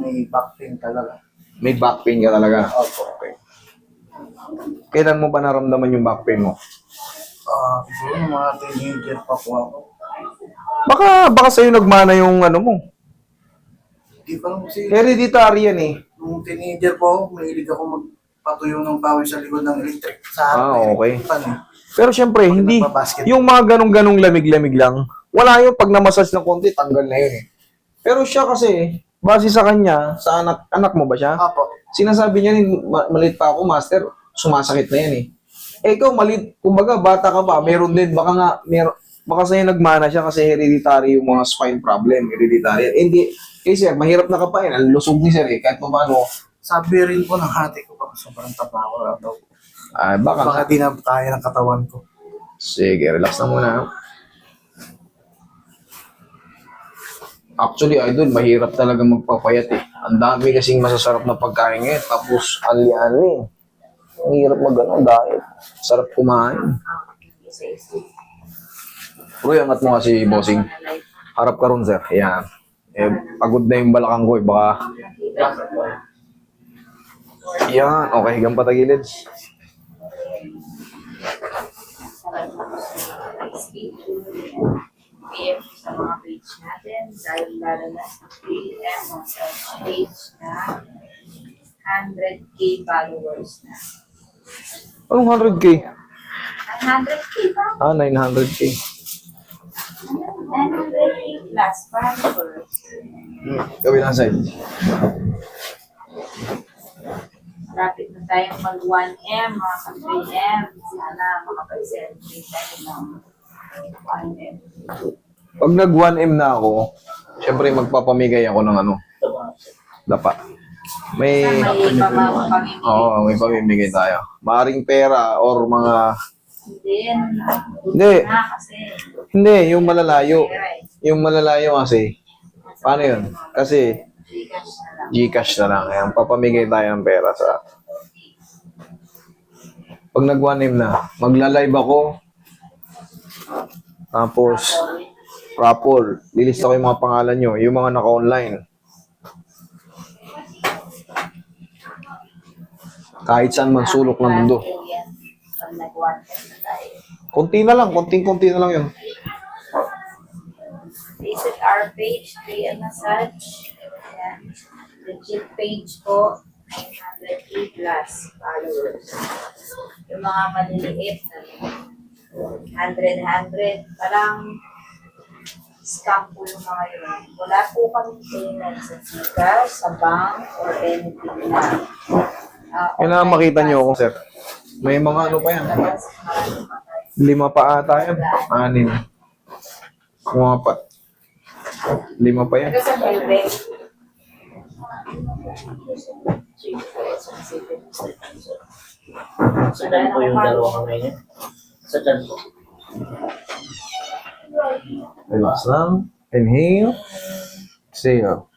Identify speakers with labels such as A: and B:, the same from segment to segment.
A: may back pain talaga.
B: May back pain ka talaga.
A: Opo.
B: Okay. Kailan mo ba naramdaman yung back pain mo?
A: Siguro mga teenager pa po ako.
B: Baka sa'yo nagmana yung ano mo.
A: Di pa lang kasi,
B: Hereditary yan eh.
A: nung teenager po ako, mahilig ako magpatuyo ng pawis sa likod ng electric. Sa harap
B: Okay.
A: Pan, eh.
B: Pero syempre, hindi,
A: nagpa-basket.
B: yung mga ganong-ganong lamig-lamig lang, wala yung pag namasas ng konti, tanggal na yun eh. Pero siya kasi, base sa kanya, sa anak mo ba siya?
A: Opo.
B: Sinasabi niya, maliit pa ako, master, sumasakit na yan eh. Eh ikaw, maliit, kumbaga, bata ka pa, meron din, baka sa'yo nagmana siya kasi hereditary yung mga spine problem, hereditary. Eh, hindi, sir, mahirap na kapain, ang lusog ni sir eh, kahit pa paano.
A: Sabi rin po ng hati ko, baka sobrang taba ko lang daw.
B: Baka
A: Di na kaya ng katawan ko.
B: sige, relax na muna. Actually, idol, mahirap talaga magpapayat eh. Ang dami kasing masasarap na pagkain ngayon, tapos ali-ali. Ang hirap diet. Sarap kumain. Uy, angat mo kasi, bossing. Harap ka ron, sir. Yan. Eh, pagod na yung balakang ko eh. Baka... Yan. Okay, higang patagilid.
C: PM sa mga page natin dahil lalo na sa PM o sa page na 100K followers na.
B: Anong 100K?
C: 100K ba?
B: 900K.
C: 900K plus followers.
B: Gawin ang side.
C: Lapit na tayong mag 1M, mga ka-3M. Sana makapag-celebrate tayo ng 1M.
B: Pag nag 1M na ako, syempre magpapamigay ako ng ano, dapa. May
C: Pamimigay.
B: may pamimigay tayo. Maaring pera or mga
C: Hindi. Kasi
B: hindi, yung malalayo.
C: pera eh.
B: Yung malalayo kasi paano yun? Kasi
C: Gcash na lang.
B: GCash na lang. Ayan, papamigay tayo ng pera sa... Pag nag 1M na, magla-live ako. Tapos, raffle. Lilista ko yung mga pangalan nyo. Yung mga naka-online. Kahit saan man sulok ng mundo.
C: Pag nag-1M na tayo.
B: Konti na lang. Konting-konti na lang yun.
C: Visit our page, 3M Massage. Ayan. Legit page po, 900K plus followers. Yung mga maliliit na 100, parang scam po yung mga yun. Wala po kami payment sa Gcash, sa bank, or anything na.
B: Yun na makita nyo ako, sir. May mga ano pa yan. 5 pa ata yan. 6. Mga pa. 5 pa yan.
C: Pero sa Belvec,
D: Sa dyan po yung dalawa kamay niya. Sa dyan po.
B: Relax lang. Inhale. Exhale.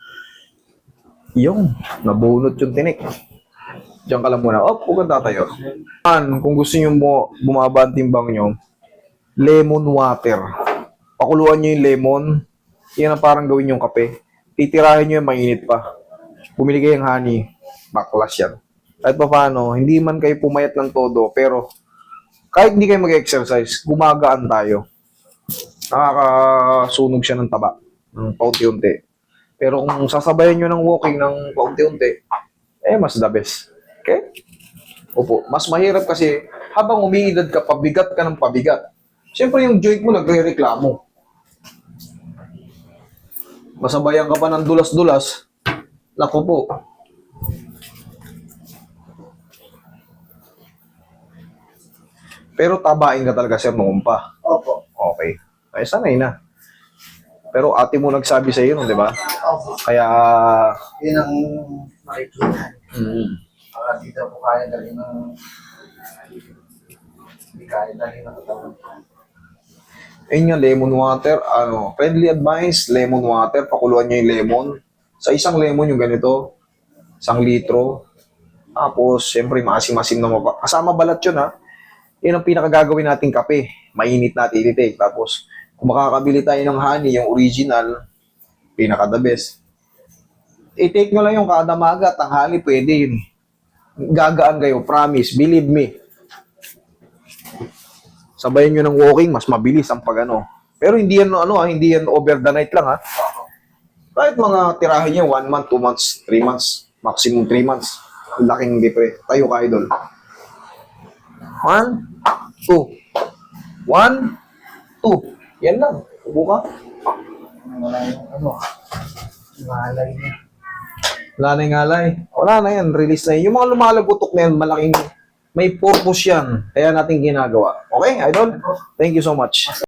B: Yung, nabunot yung tinik. Diyan ka lang muna. Huwag kang tatayo. Kung gusto nyo bumaba ang timbang nyo, lemon water. Pakuluan nyo yung lemon. Yan ang parang gawin yung kape. Titirahin nyo yung mainit pa. Bumili kayo ng honey. Baklas yan. Kahit pa paano, hindi man kayo pumayat ng todo, pero kahit hindi kayo mag-exercise, gumagaan tayo. Nakakasunog siya ng taba. Ng paunti-unti. Pero kung sasabayan nyo ng walking ng paunti-unti, mas the best. Okay? Opo. Mas mahirap kasi habang umiidad ka, pabigat ka ng pabigat. Siyempre yung joint mo nagre-reklamo. Masabayan ka pa ng dulas-dulas. Naku po. Pero tabain ka talaga, sir, noon pa.
A: Opo.
B: Okay. Ay, sanay na. Pero ate mo nagsabi sa iyo, di ba?
A: Opo.
B: Kaya...
A: Yun ang makikita. Di daw po kaya dali ng... Hindi kaya dali ng katawan.
B: Ayun nga, lemon water. Friendly advice, lemon water. Pakuluan nyo yung lemon. Sa isang lemon yung ganito. 1 litro. Tapos, siyempre, maasim-asim na mapa. Kasama balat yun, ha? Yan ang pinakagagawin nating kape. Mainit natin i-take. Tapos, kung makakabili tayo ng honey, yung original, pinaka-the best. i-take nyo lang yung kada maga, tanghali, pwede yun. Gagaan kayo, promise, believe me. Sabayan nyo ng walking, mas mabilis ang pag-ano. Pero hindi yan, hindi yan over the night lang, ha? Kahit mga tirahin nyo, 1 month, 2 months, 3 months, maximum 3 months. Laking dipre. Tayo ka, idol. 1, 2. 1, 2. Yan lang. Ubo ka.
A: Wala yung malay niya.
B: Wala na yung alay. Wala na yan. Release na yan. Yung mga lumalagotok na yan, malaking may purpose yan. Kaya natin ginagawa. Okay, idol? Thank you so much.